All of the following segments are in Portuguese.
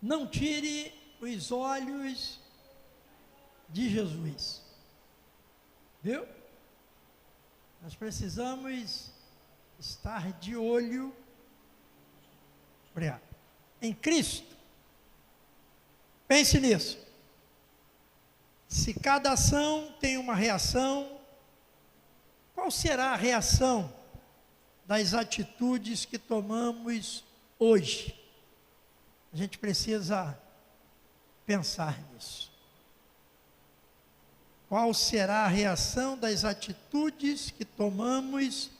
Não tire os olhos de Jesus. Viu? Nós precisamos estar de olho, obrigado, em Cristo. Pense nisso. Se cada ação tem uma reação, qual será a reação das atitudes que tomamos hoje? A gente precisa pensar nisso. Qual será a reação das atitudes que tomamos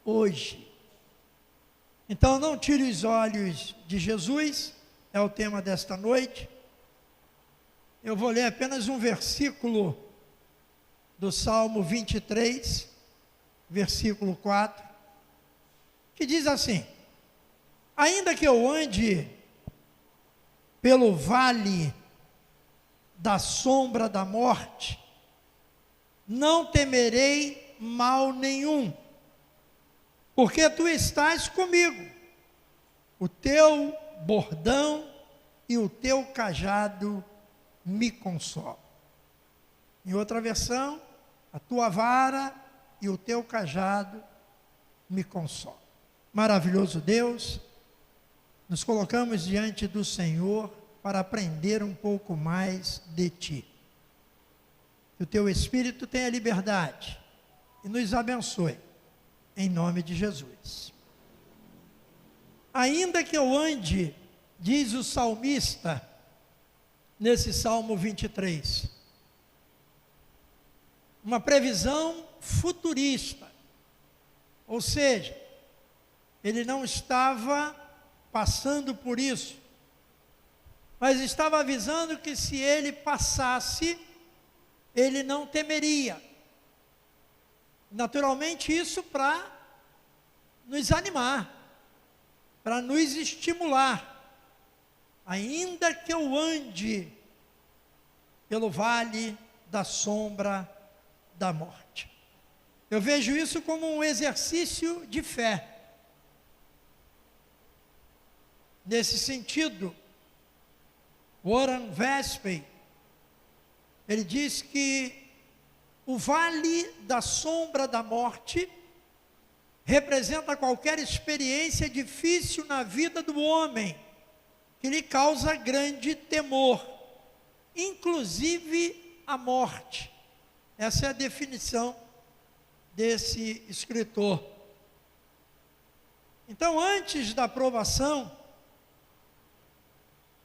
hoje? Então, não tire os olhos de Jesus, é o tema desta noite. Eu vou ler apenas um versículo do Salmo 23, versículo 4, que diz assim: ainda que eu ande pelo vale da sombra da morte, não temerei mal nenhum, porque tu estás comigo, o teu bordão e o teu cajado me consolam. Em outra versão, a tua vara e o teu cajado me consolam. Maravilhoso Deus, nos colocamos diante do Senhor para aprender um pouco mais de Ti. Que o Teu Espírito tenha liberdade e nos abençoe, em nome de Jesus. Ainda que eu ande, diz o salmista, nesse Salmo 23, uma previsão futurista, ou seja, ele não estava passando por isso, mas estava avisando que se ele passasse, ele não temeria. Naturalmente isso para nos animar, para nos estimular. Ainda que eu ande pelo vale da sombra da morte. Eu vejo isso como um exercício de fé. Nesse sentido, Warren Wiersbe, ele diz que o vale da sombra da morte representa qualquer experiência difícil na vida do homem, que lhe causa grande temor, inclusive a morte. Essa é a definição desse escritor. Então, antes da aprovação,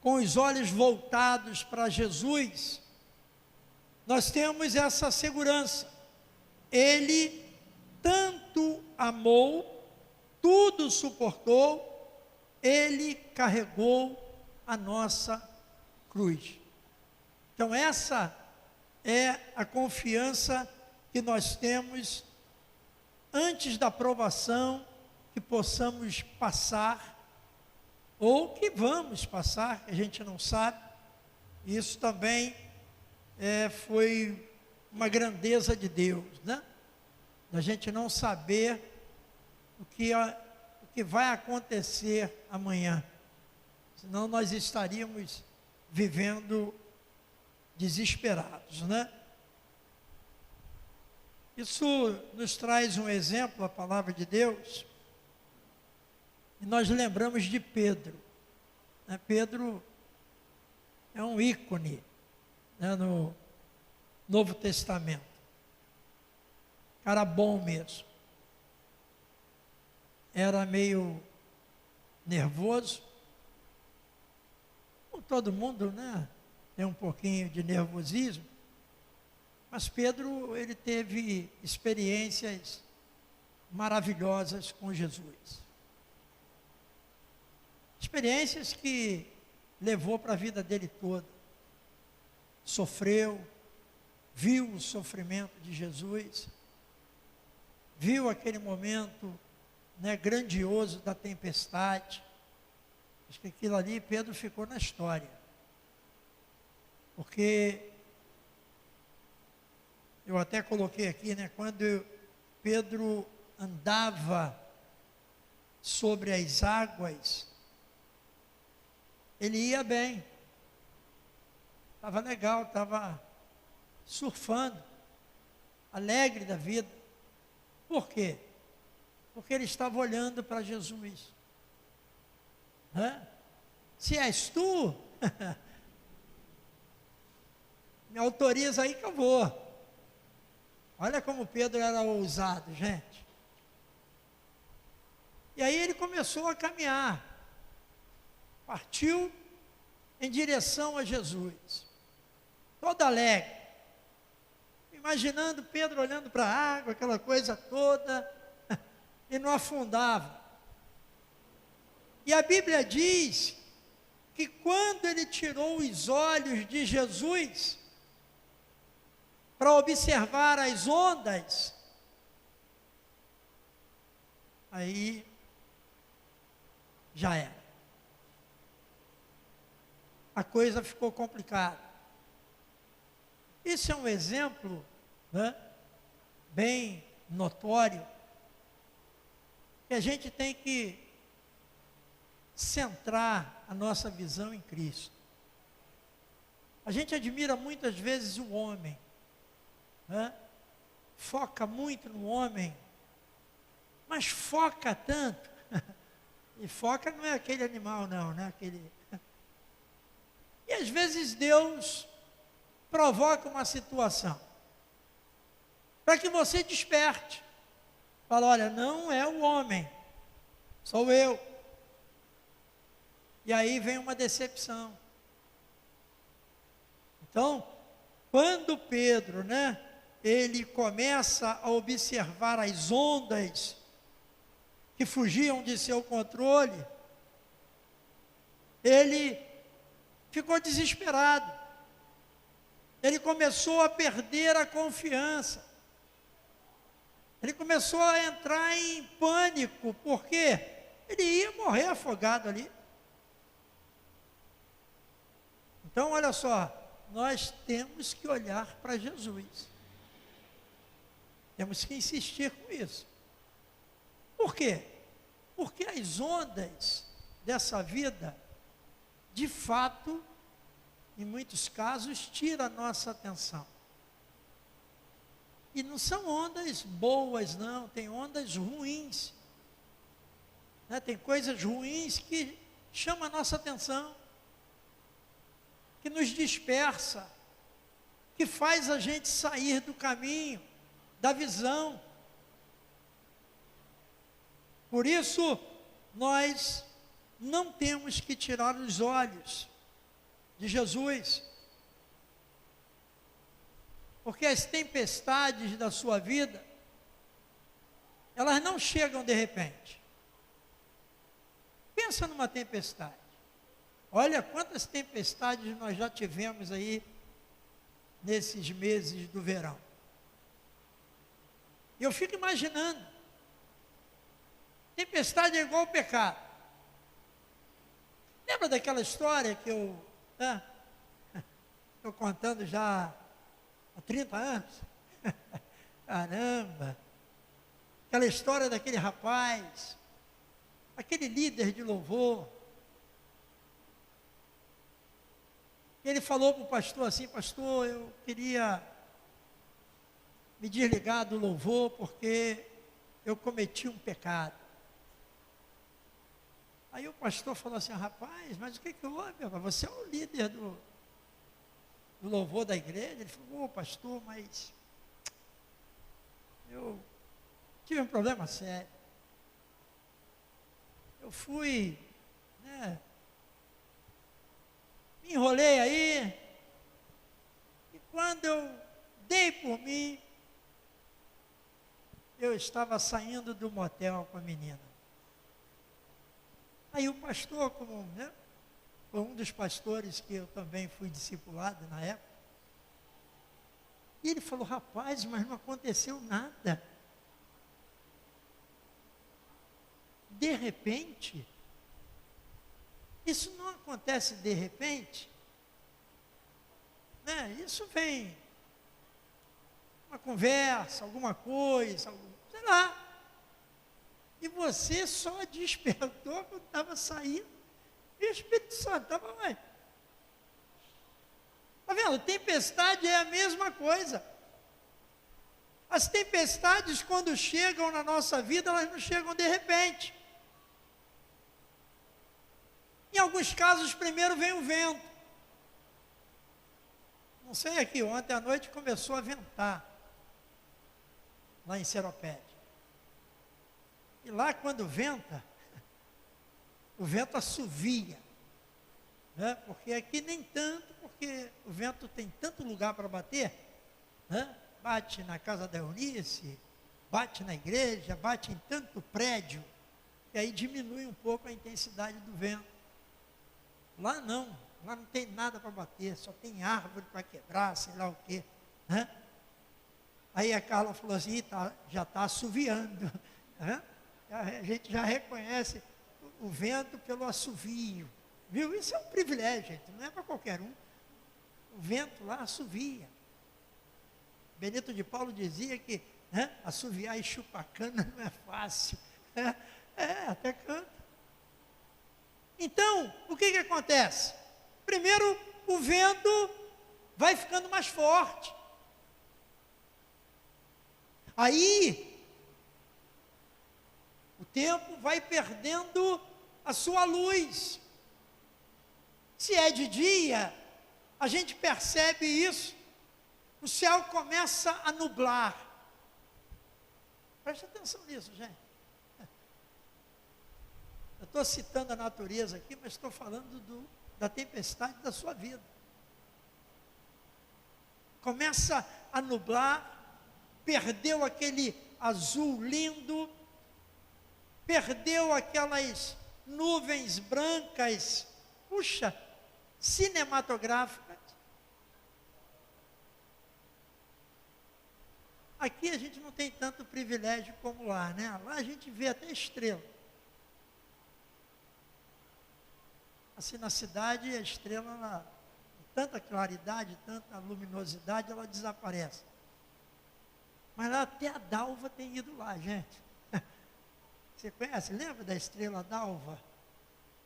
com os olhos voltados para Jesus, nós temos essa segurança. Ele tanto amou, tudo suportou, ele carregou a nossa cruz. Então essa é a confiança que nós temos antes da aprovação que possamos passar, ou que vamos passar, a gente não sabe. Isso também foi uma grandeza de Deus, né? A gente não saber o que vai acontecer amanhã, senão nós estaríamos vivendo desesperados, né? Isso nos traz um exemplo, a palavra de Deus, e nós lembramos de Pedro, né? Pedro é um ícone, né, no Novo Testamento, cara bom mesmo, era meio nervoso, como todo mundo, né, tem um pouquinho de nervosismo, mas Pedro, ele teve experiências maravilhosas com Jesus, experiências que levou para a vida dele toda, sofreu, viu o sofrimento de Jesus, viu aquele momento, né, grandioso da tempestade. Acho que aquilo ali Pedro ficou na história, porque eu até coloquei aqui, né, quando Pedro andava sobre as águas, ele ia bem. Estava legal, estava surfando, alegre da vida. Por quê? Porque ele estava olhando para Jesus. Se és tu, me autoriza aí que eu vou. Olha como Pedro era ousado, gente. E aí ele começou a caminhar. Partiu em direção a Jesus. Todo alegre. Imaginando Pedro olhando para a água, aquela coisa toda, e não afundava. E a Bíblia diz que quando ele tirou os olhos de Jesus para observar as ondas, aí já era. A coisa ficou complicada. Isso é um exemplo, bem notório, que a gente tem que centrar a nossa visão em Cristo. A gente admira muitas vezes o homem, foca muito no homem, mas foca tanto, e foca não é aquele animal não, né? E às vezes Deus provoca uma situação, para que você desperte, fala, olha, não é o homem, sou eu. E aí vem uma decepção. Então, quando Pedro, ele começa a observar as ondas que fugiam de seu controle, ele ficou desesperado. Ele começou a perder a confiança. Ele começou a entrar em pânico, porque ele ia morrer afogado ali. Então, olha só, nós temos que olhar para Jesus. Temos que insistir com isso. Por quê? Porque as ondas dessa vida, de fato, em muitos casos, tiram a nossa atenção. E não são ondas boas, não, tem ondas ruins. Tem coisas ruins que chamam a nossa atenção, que nos dispersa, que faz a gente sair do caminho, da visão. Por isso, nós não temos que tirar os olhos de Jesus, porque as tempestades da sua vida, elas não chegam de repente. Pensa numa tempestade. Olha quantas tempestades nós já tivemos aí nesses meses do verão. E eu fico imaginando, tempestade é igual ao pecado. Lembra daquela história que eu estou contando já há 30 anos? Caramba! Aquela história daquele rapaz, aquele líder de louvor. Ele falou para o pastor assim, pastor, eu queria me desligar do louvor porque eu cometi um pecado. Aí o pastor falou assim, rapaz, mas o que houve? Você é o líder do louvor da igreja. Ele falou, pastor, mas eu tive um problema sério. Eu fui, me enrolei aí, e quando eu dei por mim, eu estava saindo do motel com a menina. Aí o pastor, como foi um dos pastores que eu também fui discipulado na época, e ele falou, rapaz, mas não aconteceu nada. De repente, isso não acontece de repente, isso vem uma conversa, alguma coisa, sei lá. E você só despertou quando estava saindo E o Espírito Santo estava lá. Está vendo? Tempestade é a mesma coisa. As tempestades, quando chegam na nossa vida, elas não chegam de repente. Em alguns casos, primeiro vem o vento. Não sei aqui, ontem à noite começou a ventar, lá em Seropédia. E lá, quando venta, o vento assovia. Né? Porque aqui nem tanto, porque o vento tem tanto lugar para bater, né? Bate na casa da Eunice, bate na igreja, bate em tanto prédio, e aí diminui um pouco a intensidade do vento. Lá não tem nada para bater, só tem árvore para quebrar, sei lá o quê. Né? Aí a Carla falou assim, já está assoviando. Né? A gente já reconhece o vento pelo assovio. Viu? Isso é um privilégio, gente, não é para qualquer um. O vento lá assovia. Benito de Paulo dizia que assoviar e chupar cana não é fácil. Até canta. Então, o que acontece? Primeiro, o vento vai ficando mais forte. Aí, o tempo vai perdendo a sua luz. Se é de dia, a gente percebe isso. O céu começa a nublar. Preste atenção nisso, gente. Eu estou citando a natureza aqui, mas estou falando da tempestade da sua vida. Começa a nublar, perdeu aquele azul lindo, perdeu aquelas nuvens brancas, puxa, cinematográficas. Aqui a gente não tem tanto privilégio como lá, né? Lá a gente vê até estrela. Assim, na cidade, a estrela, tanta claridade, tanta luminosidade, ela desaparece. Mas lá até a Dalva tem ido lá, gente. Você conhece? Lembra da estrela Dalva?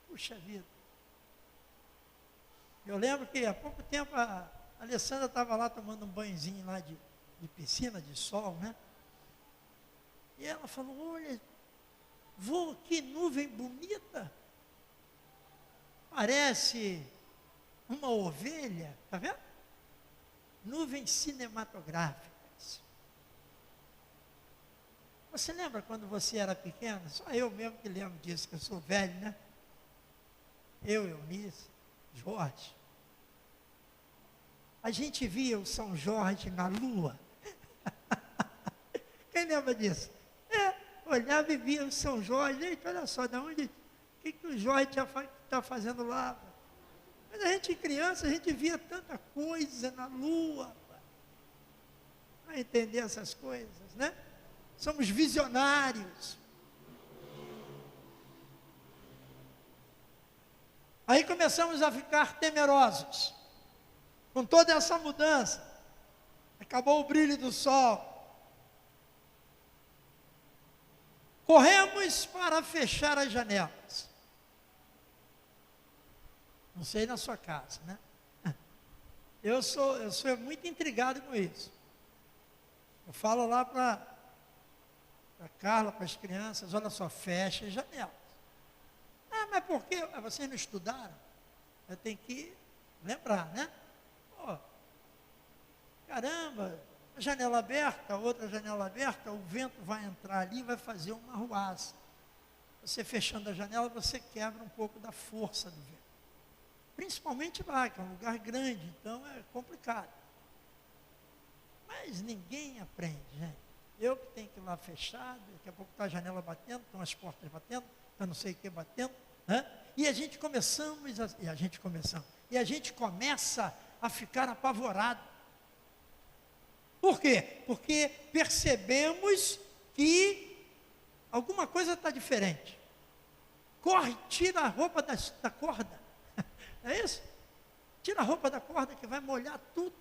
Puxa vida. Eu lembro que há pouco tempo a Alessandra estava lá tomando um banhozinho lá de piscina, de sol, né? E ela falou, olha, vô, que nuvem bonita. Parece uma ovelha, tá vendo? Nuvens cinematográficas. Você lembra quando você era pequeno? Só eu mesmo que lembro disso, que eu sou velho, né? Eu, Eunice, Jorge. A gente via o São Jorge na lua. Quem lembra disso? Olhava e via o São Jorge. Eita, olha só, o que o Jorge está fazendo lá? Mas a gente criança, a gente via tanta coisa na lua. Para entender essas coisas, né? Somos visionários. Aí começamos a ficar temerosos. Com toda essa mudança. Acabou o brilho do sol. Corremos para fechar as janelas. Não sei na sua casa, né? Eu sou muito intrigado com isso. Eu falo lá para a Carla, para as crianças, olha só, fecha as janelas. Mas por quê? Vocês não estudaram? Eu tenho que lembrar, né? Caramba, a janela aberta, outra janela aberta, o vento vai entrar ali e vai fazer uma arruaça. Você fechando a janela, você quebra um pouco da força do vento. Principalmente lá, que é um lugar grande, então é complicado. Mas ninguém aprende, gente. Eu que tenho que ir lá fechado, daqui a pouco está a janela batendo, estão as portas batendo, está não sei o que batendo, né? E a gente começa a ficar apavorado. Por quê? Porque percebemos que alguma coisa está diferente. Corre, tira a roupa da corda. É isso? Tira a roupa da corda que vai molhar tudo.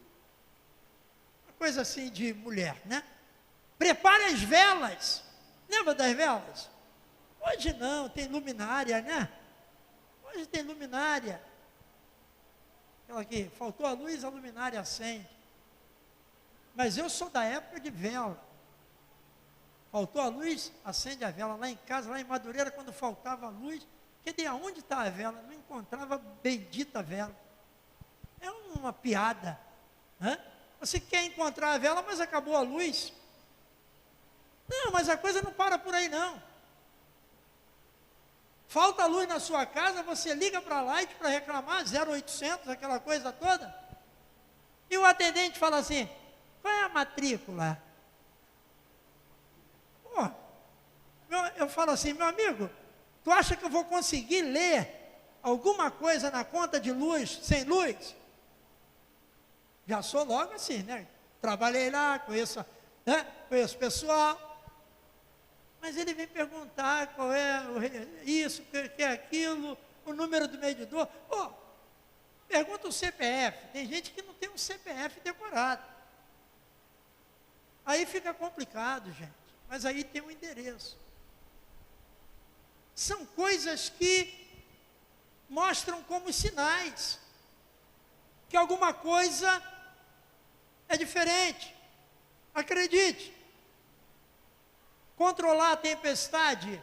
Uma coisa assim de mulher, né? Prepare as velas. Lembra das velas? Hoje não, tem luminária, né? Hoje tem luminária. Aquela que faltou a luz, a luminária acende. Mas eu sou da época de vela. Faltou a luz, acende a vela. Lá em casa, lá em Madureira, quando faltava a luz, cadê aonde está a vela? Não encontrava a bendita vela. É uma piada. Né? Você quer encontrar a vela, mas acabou a luz. Não, mas a coisa não para por aí não. Falta luz na sua casa, você liga para a Light para reclamar, 0800, aquela coisa toda. E o atendente fala assim, qual é a matrícula? Pô, eu falo assim, meu amigo, tu acha que eu vou conseguir ler alguma coisa na conta de luz, sem luz? Já sou logo assim, né? Trabalhei lá, conheço o pessoal. Mas ele vem perguntar qual é isso, o que é aquilo, o número do medidor. Pô, pergunta o CPF. Tem gente que não tem um CPF decorado. Aí fica complicado, gente. Mas aí tem um endereço. São coisas que mostram como sinais que alguma coisa é diferente. Acredite. Controlar a tempestade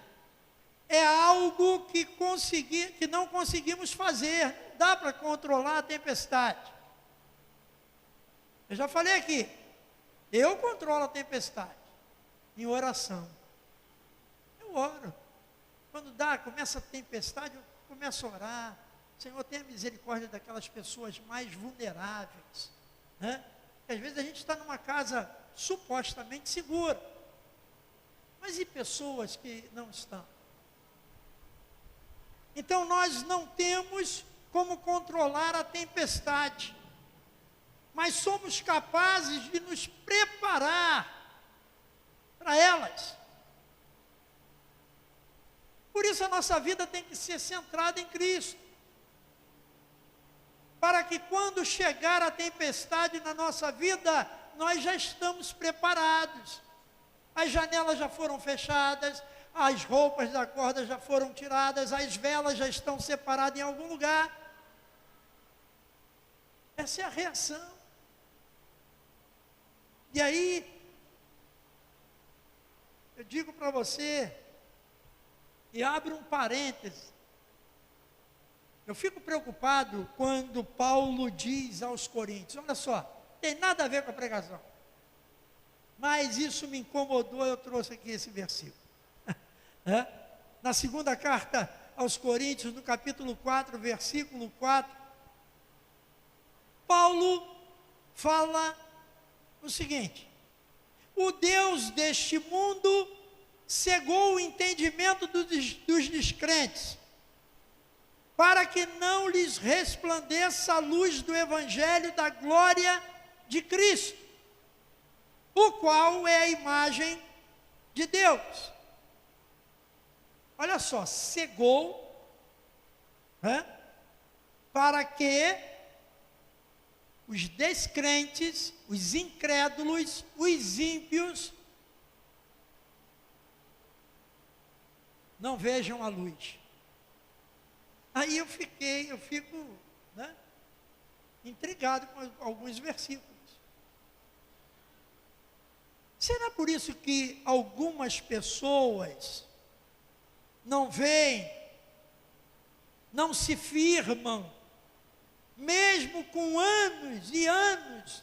é algo que não conseguimos fazer. Não dá para controlar a tempestade. Eu já falei aqui. Eu controlo a tempestade em oração. Eu oro. Quando começa a tempestade, eu começo a orar. Senhor, tenha misericórdia daquelas pessoas mais vulneráveis. Né? Porque às vezes a gente está numa casa supostamente segura. Mas e pessoas que não estão? Então nós não temos como controlar a tempestade, mas somos capazes de nos preparar para elas. Por isso a nossa vida tem que ser centrada em Cristo. Para que quando chegar a tempestade na nossa vida, nós já estamos preparados. As janelas já foram fechadas, as roupas da corda já foram tiradas, as velas já estão separadas em algum lugar. Essa é a reação. E aí, eu digo para você, e abro um parêntese, eu fico preocupado quando Paulo diz aos Coríntios, olha só, tem nada a ver com a pregação. Mas isso me incomodou, eu trouxe aqui esse versículo. Na segunda carta aos Coríntios, no capítulo 4, versículo 4, Paulo fala o seguinte: o Deus deste mundo cegou o entendimento dos descrentes, para que não lhes resplandeça a luz do Evangelho da glória de Cristo, o qual é a imagem de Deus. Olha só, cegou, para que os descrentes, os incrédulos, os ímpios, não vejam a luz. Aí eu fico intrigado com alguns versículos. Será por isso que algumas pessoas não veem, não se firmam, mesmo com anos e anos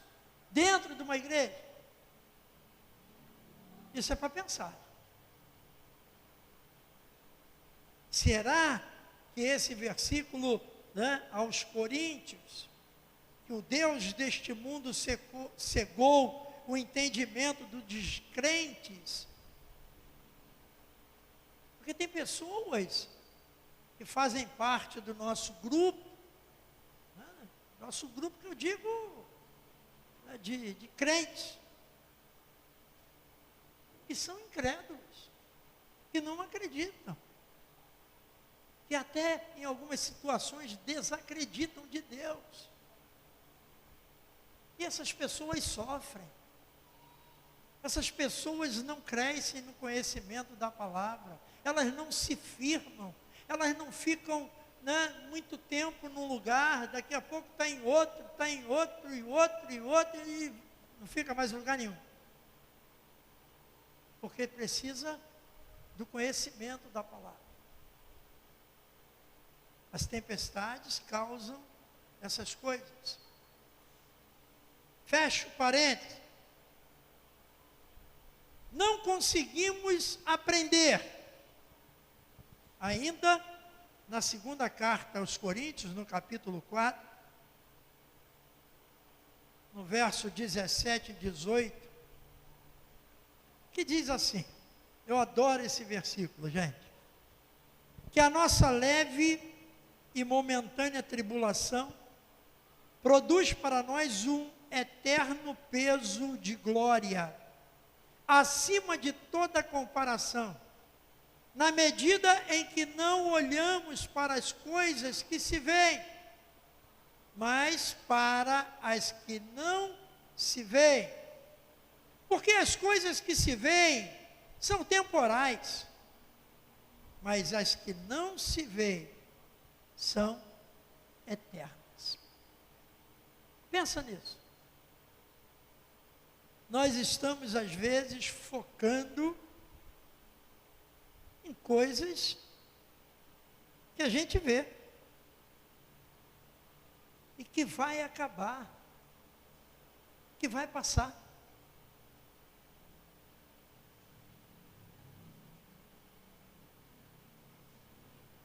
dentro de uma igreja? Isso é para pensar. Será que esse versículo aos Coríntios, que o Deus deste mundo cegou o entendimento dos descrentes? Porque tem pessoas que fazem parte do nosso grupo, nosso grupo que eu digo de crentes, que são incrédulos, que não acreditam, que até em algumas situações desacreditam de Deus. E essas pessoas sofrem. Essas pessoas não crescem no conhecimento da palavra, elas não se firmam, elas não ficam né, muito tempo num lugar, daqui a pouco está em outro, está em outro, e outro, e outro, e não fica mais em lugar nenhum. Porque precisa do conhecimento da palavra. As tempestades causam essas coisas. Fecho parênteses. Não conseguimos aprender. Ainda na segunda carta aos Coríntios, no capítulo 4, no verso 17 e 18, que diz assim, eu adoro esse versículo, gente, que a nossa leve e momentânea tribulação produz para nós um eterno peso de glória, acima de toda comparação, na medida em que não olhamos para as coisas que se veem, mas para as que não se veem. Porque as coisas que se veem são temporais, mas as que não se veem são eternas. Pensa nisso. Nós estamos, às vezes, focando em coisas que a gente vê e que vai acabar, que vai passar.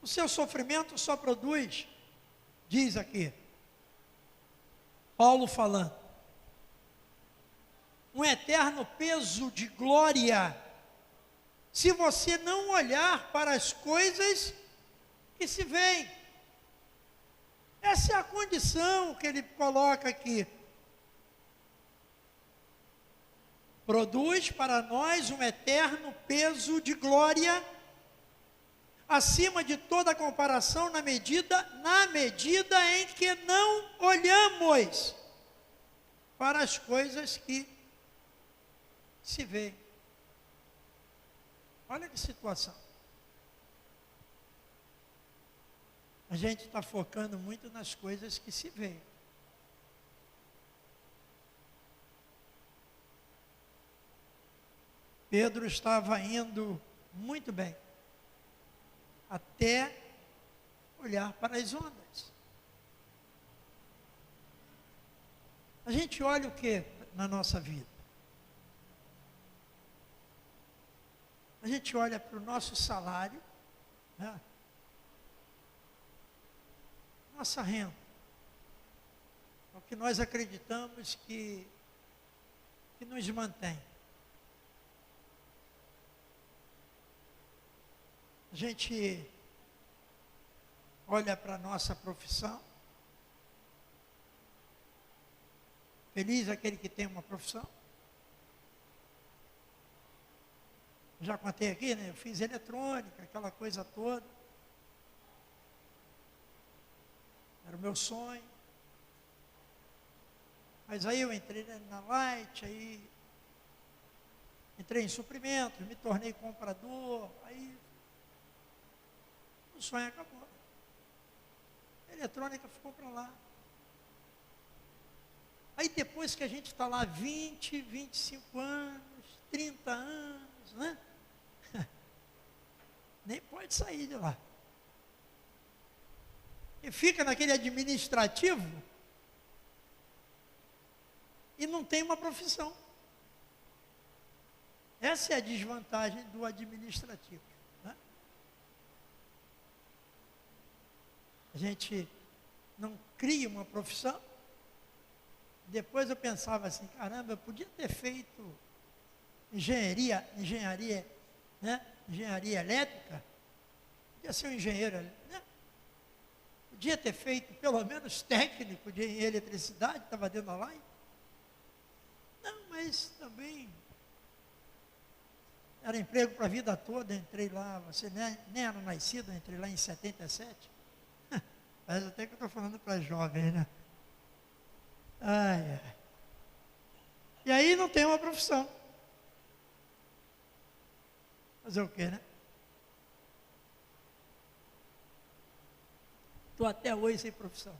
O seu sofrimento só produz, diz aqui, Paulo falando, um eterno peso de glória, se você não olhar para as coisas que se veem. Essa é a condição que ele coloca aqui. Produz para nós um eterno peso de glória, acima de toda comparação, na medida em que não olhamos para as coisas que se veem. Olha que situação. A gente está focando muito nas coisas que se veem. Pedro estava indo muito bem, até olhar para as ondas. A gente olha o que na nossa vida? A gente olha para o nosso salário, né? Nossa renda, é o que nós acreditamos que nos mantém. A gente olha para a nossa profissão, feliz aquele que tem uma profissão. Já contei aqui, né? Eu fiz eletrônica, aquela coisa toda. Era o meu sonho. Mas aí eu entrei na Light, aí entrei em suprimentos, me tornei comprador, aí o sonho acabou. A eletrônica ficou para lá. Aí depois que a gente está lá 20, 25 anos, 30 anos, né? Nem pode sair de lá. E fica naquele administrativo e não tem uma profissão. Essa é a desvantagem do administrativo, né? A gente não cria uma profissão. Depois eu pensava assim, caramba, eu podia ter feito engenharia, né? Engenharia elétrica, podia ser um engenheiro, né? Podia ter feito pelo menos técnico de eletricidade, estava dentro da Light. Não, mas também era emprego para a vida toda, entrei lá, você nem era nascido, entrei lá em 77. Parece até que eu estou falando para jovens, né? Ai, ai. E aí não tem uma profissão. Fazer o quê, né? Estou até hoje sem profissão.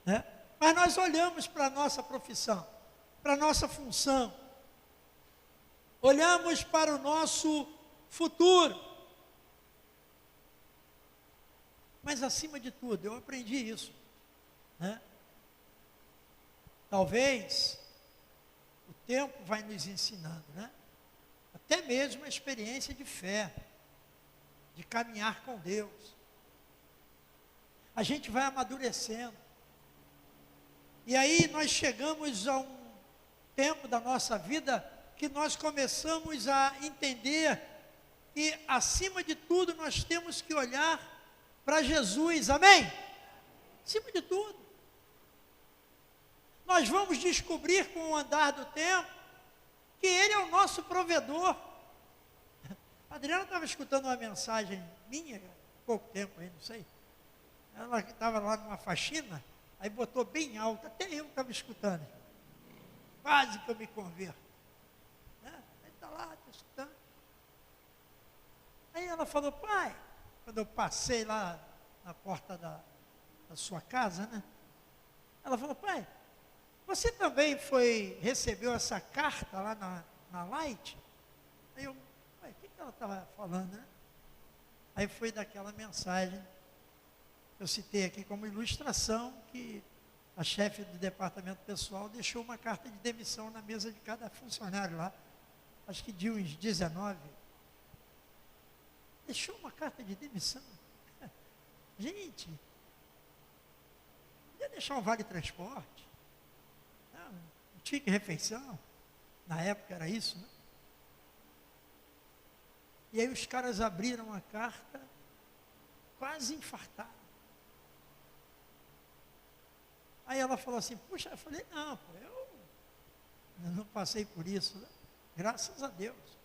Né? Mas nós olhamos para a nossa profissão, para a nossa função, olhamos para o nosso futuro. Mas acima de tudo, eu aprendi isso, né? Talvez o tempo vai nos ensinando, né? Até mesmo a experiência de fé, de caminhar com Deus. A gente vai amadurecendo. E aí nós chegamos a um tempo da nossa vida que nós começamos a entender que, acima de tudo, nós temos que olhar para Jesus, amém? Acima de tudo. Nós vamos descobrir com o andar do tempo que Ele é o nosso provedor. A Adriana estava escutando uma mensagem minha, há pouco tempo aí, não sei. Ela estava lá numa faxina, aí botou bem alto, até eu estava escutando. Quase que eu me converto. Né? Aí está lá, está escutando. Aí ela falou, pai, quando eu passei lá na porta da sua casa, né? Ela falou, pai, você também recebeu essa carta lá na Light? Aí eu, pai, o que ela estava falando, né? Aí foi daquela mensagem, eu citei aqui como ilustração, que a chefe do departamento pessoal deixou uma carta de demissão na mesa de cada funcionário lá, acho que de uns 19. Deixou uma carta de demissão. Gente, ia deixar um vale-transporte, um ticket refeição, na época era isso, né? E aí os caras abriram a carta, quase infartaram. Aí ela falou assim, puxa, eu falei, não, pô, eu não passei por isso, né? Graças a Deus.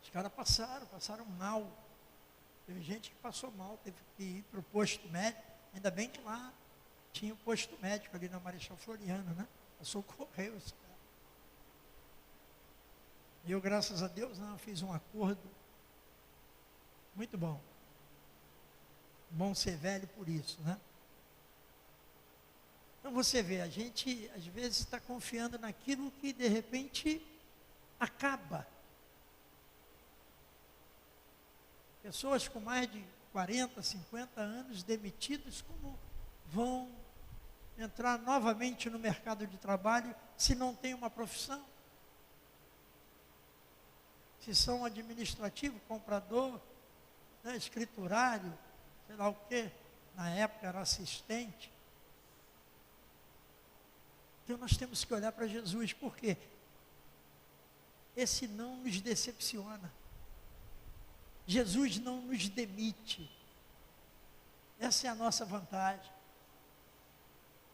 Os caras passaram mal. Teve gente que passou mal, teve que ir para o posto médico. Ainda bem que lá tinha o posto médico ali na Marechal Floriano, né? Socorreu esse cara. E eu, graças a Deus, fiz um acordo muito bom. Bom ser velho por isso, né? Então você vê, a gente às vezes está confiando naquilo que de repente acaba. Pessoas com mais de 40, 50 anos demitidos, como vão entrar novamente no mercado de trabalho se não tem uma profissão? Se são administrativo, comprador, né, escriturário, sei lá o quê, na época era assistente. Então nós temos que olhar para Jesus, porque esse não nos decepciona. Jesus não nos demite. Essa é a nossa vantagem.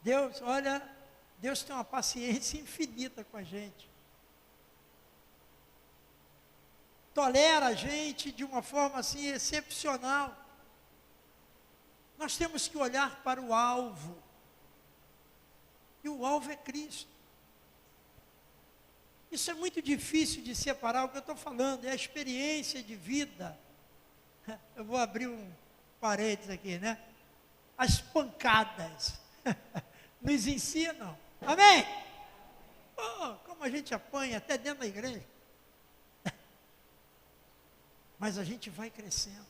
Deus, olha, Deus tem uma paciência infinita com a gente. Tolera a gente de uma forma assim excepcional. Nós temos que olhar para o alvo. E o alvo é Cristo. Isso é muito difícil de separar. O que eu estou falando é a experiência de vida. Eu vou abrir um parênteses aqui, né? As pancadas nos ensinam. Amém? Oh, como a gente apanha até dentro da igreja. Mas a gente vai crescendo.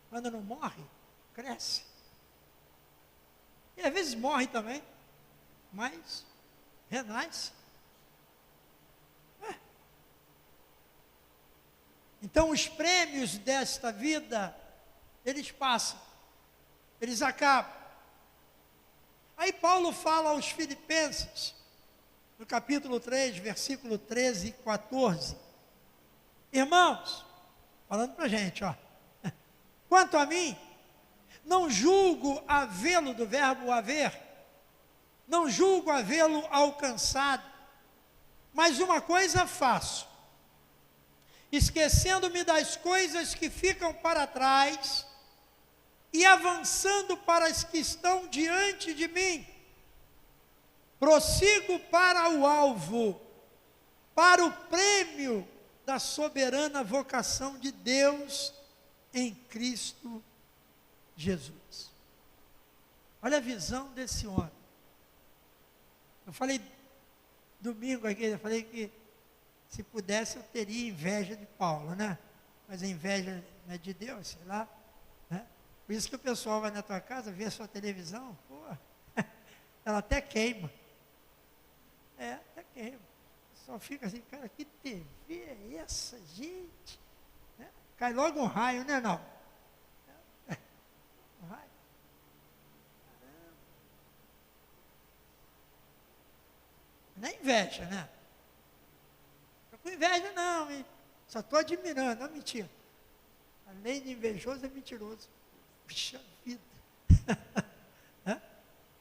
Quando não morre, cresce. E às vezes morre também, mas renasce. Então os prêmios desta vida, eles passam, eles acabam. Aí Paulo fala aos Filipenses, no capítulo 3, versículo 13 e 14. Irmãos, falando para a gente, ó. Quanto a mim, não julgo havê-lo, do verbo haver, não julgo havê-lo alcançado, mas uma coisa faço, esquecendo-me das coisas que ficam para trás e avançando para as que estão diante de mim, prossigo para o alvo, para o prêmio da soberana vocação de Deus em Cristo Jesus. Olha a visão desse homem. Eu falei domingo aqui, eu falei que se pudesse eu teria inveja de Paulo, né? Mas a inveja não é de Deus, sei lá. Né? Por isso que o pessoal vai na tua casa, vê a sua televisão, pô, ela até queima. Até queima. Só fica assim, cara, que TV é essa, gente? Né? Cai logo um raio, né, não? Um raio. Não é inveja, né? Não estou com inveja, não, hein? Só estou admirando, não, mentira. Além de invejoso, é mentiroso. Puxa vida.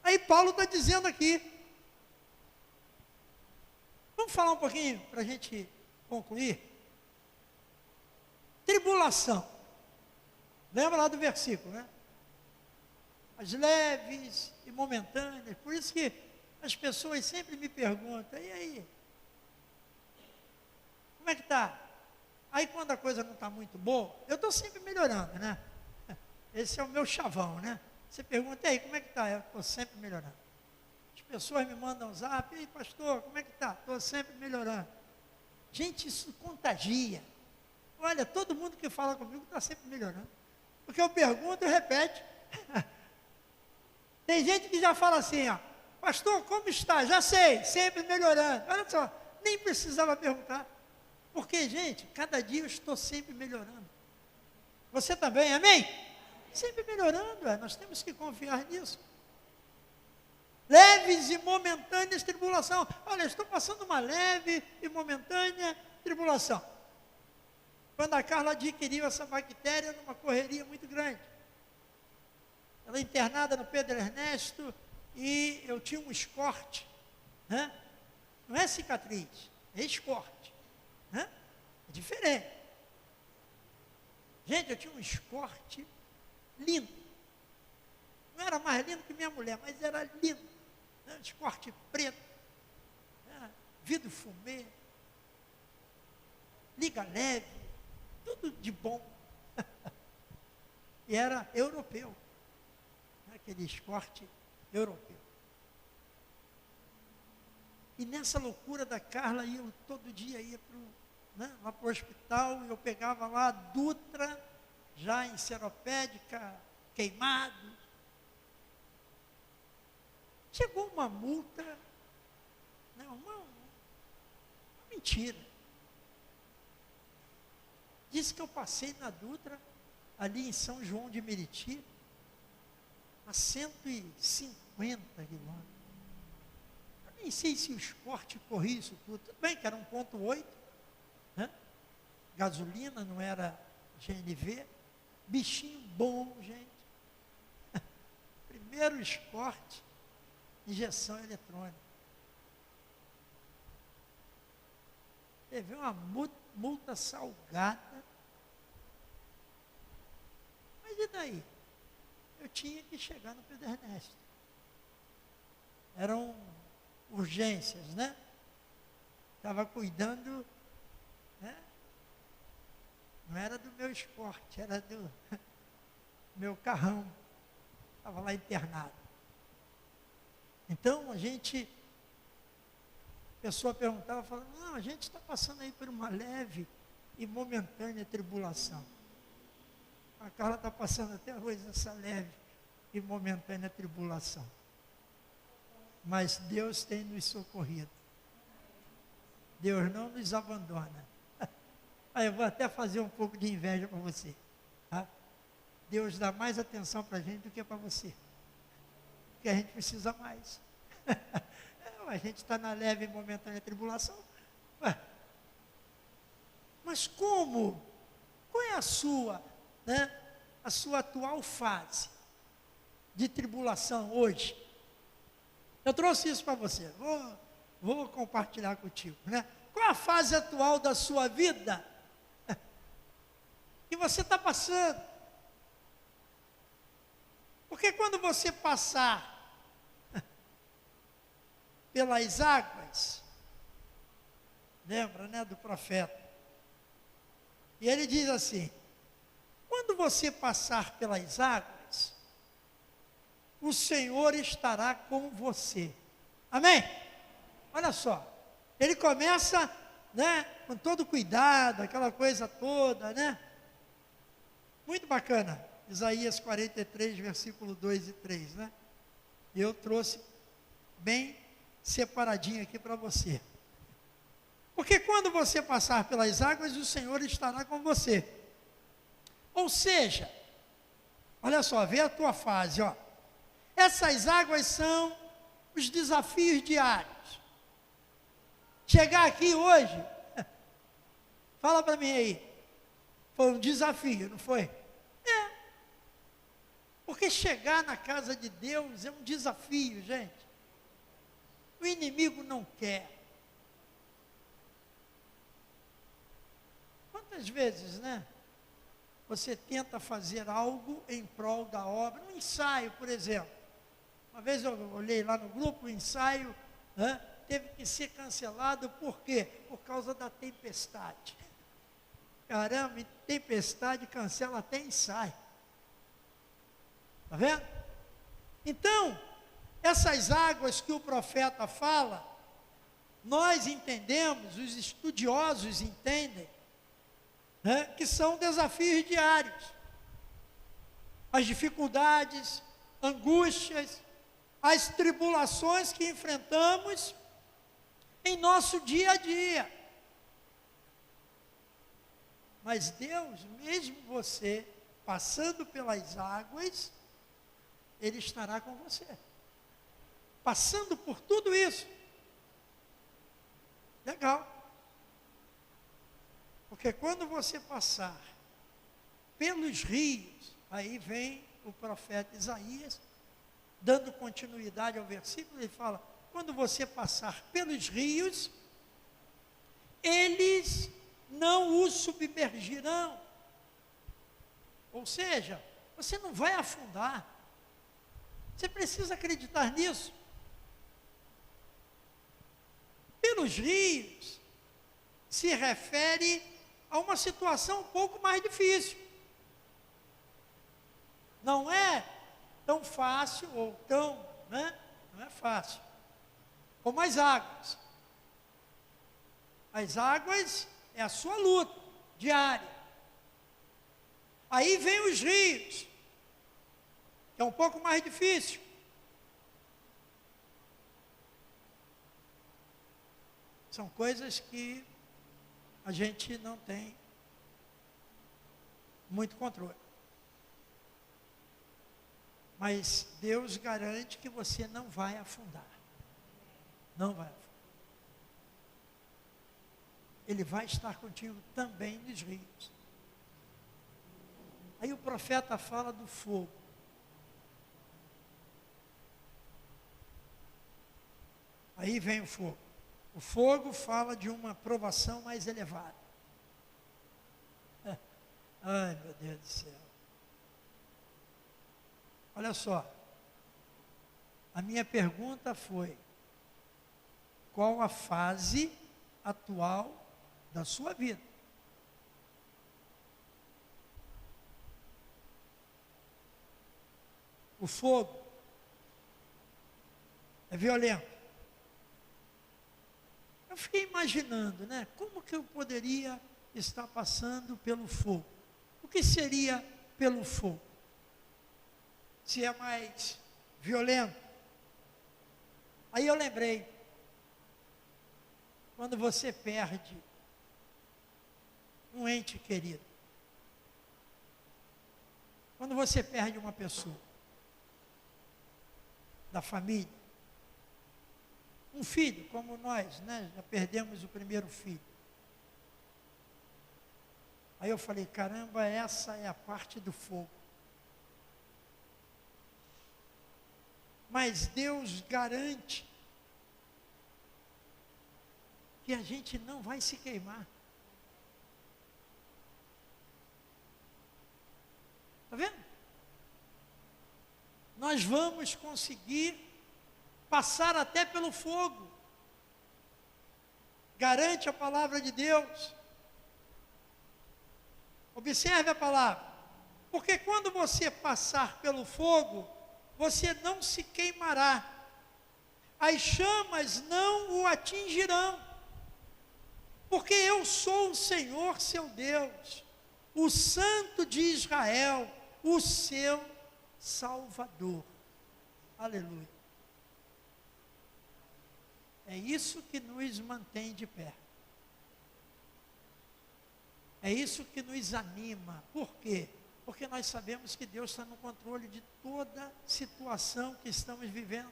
Aí Paulo está dizendo aqui. Vamos falar um pouquinho para a gente concluir? Tribulação. Lembra lá do versículo, né? As leves e momentâneas. Por isso que as pessoas sempre me perguntam, e aí? Como é que está? Aí quando a coisa não está muito boa, eu estou sempre melhorando, né? Esse é o meu chavão, né? Você pergunta, e aí, como é que está? Eu estou sempre melhorando. As pessoas me mandam um zap, ei pastor, como é que está? Estou sempre melhorando. Gente, isso contagia. Olha, todo mundo que fala comigo está sempre melhorando. Porque eu pergunto e repete. Tem gente que já fala assim, ó, pastor, como está? Já sei, sempre melhorando. Olha só, nem precisava perguntar. Porque, gente, cada dia eu estou sempre melhorando. Você também, amém? Sempre melhorando, nós temos que confiar nisso. Leves e momentâneas tribulação. Olha, estou passando uma leve e momentânea tribulação. Quando a Carla adquiriu essa bactéria numa correria muito grande. Ela é internada no Pedro Ernesto e eu tinha um escorte. Né? Não é cicatriz, é escorte. Né? É diferente. Gente, eu tinha um escorte lindo. Não era mais lindo que minha mulher, mas era lindo. Né? Escorte preto, né? Vidro fumê, liga leve, tudo de bom. E era europeu. Né? Aquele escorte europeu. E nessa loucura da Carla, eu todo dia ia lá para o hospital, eu pegava lá a Dutra, já em seropédica, queimado. Chegou uma multa, né, uma mentira. Disse que eu passei na Dutra, ali em São João de Meriti, a 150 quilômetros. Eu nem sei se o esporte corria isso tudo. Tudo bem que era 1,8, né? Gasolina, não era GNV. Bichinho bom, gente. Primeiro esporte, injeção eletrônica. Teve uma multa salgada. Mas e daí? Eu tinha que chegar no Pedro Ernesto. Eram urgências, né? Estava cuidando, né? Não era do meu esporte, era do meu carrão. Estava lá internado. Então, a pessoa perguntava, falava, não, a gente está passando aí por uma leve e momentânea tribulação. A Carla está passando até hoje essa leve e momentânea tribulação. Mas Deus tem nos socorrido. Deus não nos abandona. Aí eu vou até fazer um pouco de inveja para você. Tá? Deus dá mais atenção para a gente do que para você. Porque a gente precisa mais. A gente está na leve e momentânea tribulação. Mas como? Qual é a sua, né, a sua atual fase de tribulação hoje? Eu trouxe isso para você. Vou compartilhar contigo, né? Qual é a fase atual da sua vida que você está passando? Porque quando você passar pelas águas, lembra, né, do profeta? E ele diz assim, quando você passar pelas águas, o Senhor estará com você. Amém? Olha só, ele começa, né, com todo cuidado, aquela coisa toda, né? Muito bacana, Isaías 43, versículo 2 e 3, né? Eu trouxe bem separadinho aqui para você. Porque quando você passar pelas águas, o Senhor estará com você. Ou seja, olha só, vê a tua fase, ó. Essas águas são os desafios diários. Chegar aqui hoje, fala para mim aí, foi um desafio, não foi? É. Porque chegar na casa de Deus é um desafio, gente. O inimigo não quer. Quantas vezes, né? Você tenta fazer algo em prol da obra, um ensaio, por exemplo. Uma vez eu olhei lá no grupo, o ensaio, né, teve que ser cancelado, por quê? Por causa da tempestade. Caramba, tempestade cancela até ensaio. Está vendo? Então, essas águas que o profeta fala, nós entendemos, os estudiosos entendem, né, que são desafios diários. As dificuldades, angústias, as tribulações que enfrentamos em nosso dia a dia. Mas Deus, mesmo você passando pelas águas, Ele estará com você. Passando por tudo isso. Legal. Porque quando você passar pelos rios, aí vem o profeta Isaías, dando continuidade ao versículo, ele fala, quando você passar pelos rios, eles não o submergirão. Ou seja, você não vai afundar. Você precisa acreditar nisso. Pelos rios, se refere a uma situação um pouco mais difícil. Não é tão fácil, ou tão, né? Não é fácil. Como as águas. As águas é a sua luta diária. Aí vem os rios, que é um pouco mais difícil. São coisas que a gente não tem muito controle. Mas Deus garante que você não vai afundar. Não vai afundar. Ele vai estar contigo também nos rios. Aí o profeta fala do fogo. Aí vem o fogo. O fogo fala de uma provação mais elevada. Ai, meu Deus do céu. Olha só. A minha pergunta foi: qual a fase atual da sua vida? O fogo é violento. Eu fiquei imaginando, né? Como que eu poderia estar passando pelo fogo? O que seria pelo fogo? Se é mais violento. Aí eu lembrei, quando você perde um ente querido, quando você perde uma pessoa da família, um filho, como nós, né, já perdemos o primeiro filho. Aí eu falei, caramba, essa é a parte do fogo. Mas Deus garante que a gente não vai se queimar. Está vendo? Nós vamos conseguir passar até pelo fogo. Garante a palavra de Deus. Observe a palavra. Porque quando você passar pelo fogo, você não se queimará. As chamas não o atingirão. Porque eu sou o Senhor, seu Deus, o Santo de Israel, o seu Salvador. Aleluia. É isso que nos mantém de pé. É isso que nos anima. Por quê? Porque nós sabemos que Deus está no controle de toda situação que estamos vivendo.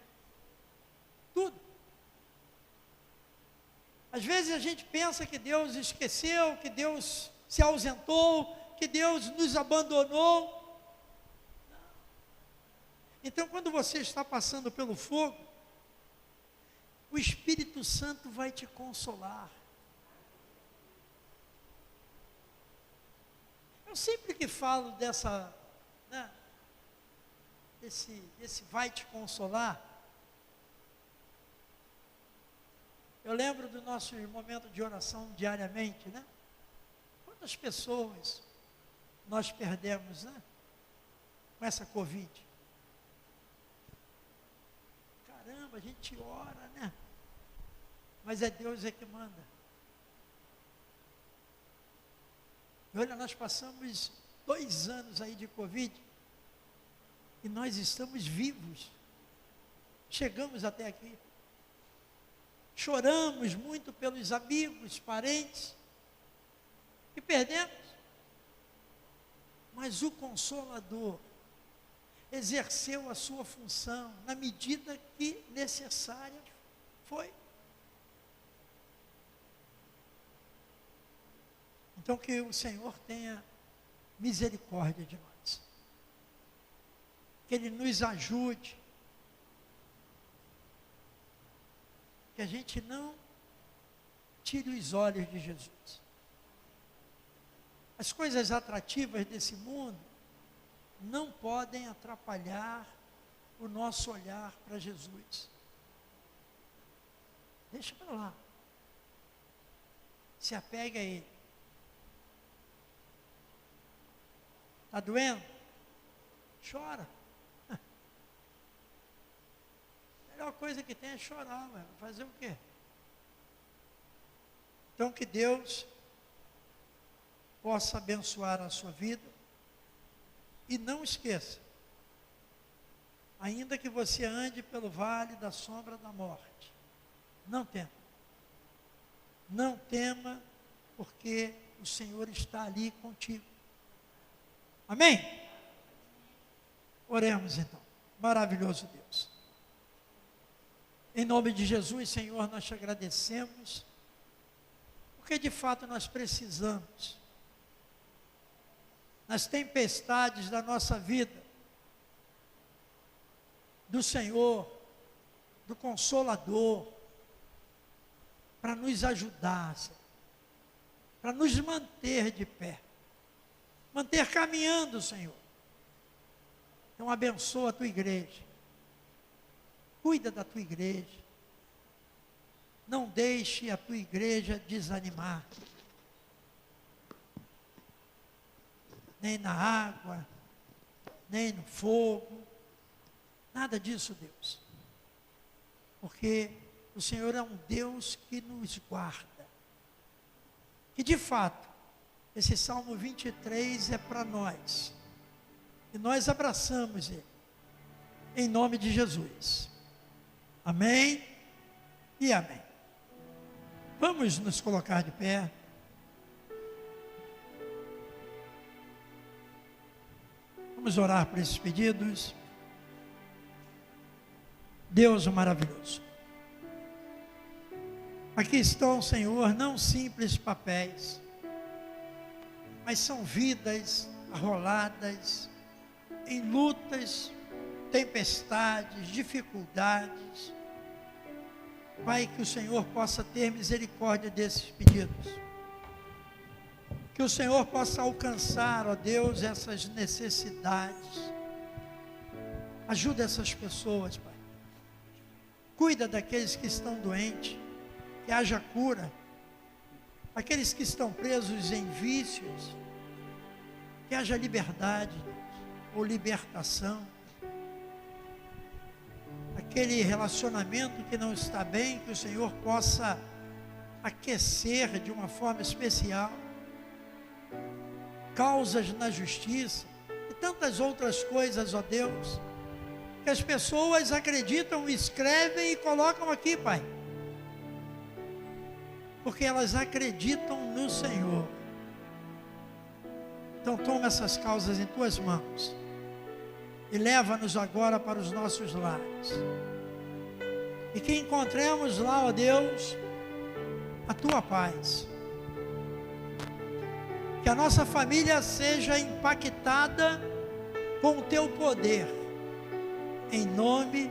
Tudo. Às vezes a gente pensa que Deus esqueceu, que Deus se ausentou, que Deus nos abandonou. Então, quando você está passando pelo fogo, o Espírito Santo vai te consolar. Eu sempre que falo dessa, né, esse vai te consolar, eu lembro do nosso momento de oração diariamente, né? Quantas pessoas nós perdemos, né? Com essa Covid. Caramba, a gente ora, né? Mas é Deus que manda. E olha, nós passamos 2 anos aí de Covid e nós estamos vivos. Chegamos até aqui. Choramos muito pelos amigos, parentes que perdemos. Mas o Consolador exerceu a sua função na medida que necessária foi. Então que o Senhor tenha misericórdia de nós. Que Ele nos ajude. Que a gente não tire os olhos de Jesus. As coisas atrativas desse mundo não podem atrapalhar o nosso olhar para Jesus. Deixa para lá. Se apegue a Ele. Está doendo? Chora. A melhor coisa que tem é chorar, vai fazer o quê? Então que Deus possa abençoar a sua vida. E não esqueça, ainda que você ande pelo vale da sombra da morte, não tema. Não tema, porque o Senhor está ali contigo. Amém? Oremos então. Maravilhoso Deus. Em nome de Jesus, Senhor, nós te agradecemos, porque de fato nós precisamos, nas tempestades da nossa vida, do Senhor, do Consolador, para nos ajudar, Senhor, para nos manter de pé, manter caminhando, Senhor. Então abençoa a tua igreja, cuida da tua igreja, não deixe a tua igreja desanimar, nem na água, nem no fogo, nada disso, Deus, porque o Senhor é um Deus que nos guarda, que de fato, esse Salmo 23 é para nós, e nós abraçamos ele, em nome de Jesus, amém e amém. Vamos nos colocar de pé. Vamos orar por esses pedidos. Deus maravilhoso. Aqui estão, Senhor, não simples papéis, mas são vidas arroladas em lutas, tempestades, dificuldades. Pai, que o Senhor possa ter misericórdia desses pedidos. Que o Senhor possa alcançar, ó Deus, essas necessidades. Ajuda essas pessoas, Pai. Cuida daqueles que estão doentes, que haja cura. Aqueles que estão presos em vícios, que haja liberdade, ou libertação. Aquele relacionamento que não está bem, que o Senhor possa aquecer de uma forma especial. Causas na justiça e tantas outras coisas, ó Deus, que as pessoas acreditam, escrevem e colocam aqui, Pai, porque elas acreditam no Senhor. Então toma essas causas em tuas mãos e leva-nos agora para os nossos lares, e que encontremos lá, ó Deus, a tua paz, que a nossa família seja impactada com o teu poder, em nome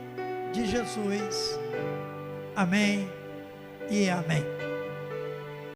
de Jesus, amém e amém.